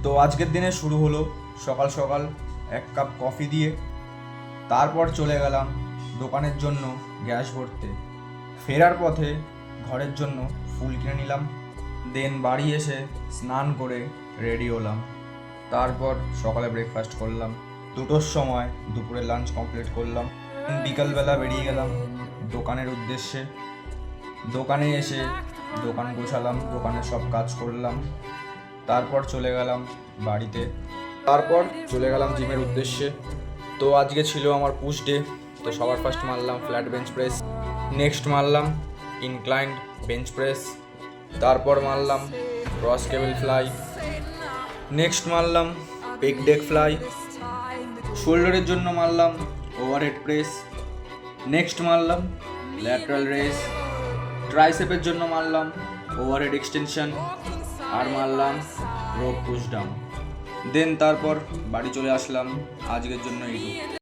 তো আজকের দিনে শুরু হলো সকাল সকাল এক কাপ কফি দিয়ে। তারপর চলে গেলাম দোকানের জন্য গ্যাস ভরতে। ফেরার পথে ঘরের জন্য ফুল কিনে নিলাম। দেন বাড়ি এসে স্নান করে রেডি হলাম। তারপর সকালে ব্রেকফাস্ট করলাম। 2টোর সময় দুপুরে লাঞ্চ কমপ্লিট করলাম। বিকালবেলা বেরিয়ে গেলাম দোকানের উদ্দেশ্যে। দোকানে এসে দোকান গোছালাম, দোকানের সব কাজ করলাম। তারপর চলে গেলাম বাড়িতে। তারপর চলে গেলাম জিমের উদ্দেশ্যে। তো আজকে ছিল আমার পুশ ডে। তো সবার ফার্স্ট মারলাম ফ্ল্যাট বেঞ্চ প্রেস, নেক্সট মারলাম ইনক্লাইন্ড বেঞ্চ প্রেস, তারপর মারলাম ক্রস কেবল ফ্লাই, নেক্সট মারলাম পেক ডেক ফ্লাই, শোল্ডারের জন্য মারলাম ওভারহেড প্রেস, নেক্সট মারলাম ল্যাটারাল রেস, ট্রাইসেপের জন্য মারলাম ওভারহেড এক্সটেনশন, আর মারলাম রোপ পুশ ডাউন। দেন তারপর বাড়ি চলে আসলাম। আজকের জন্য এইটুকু।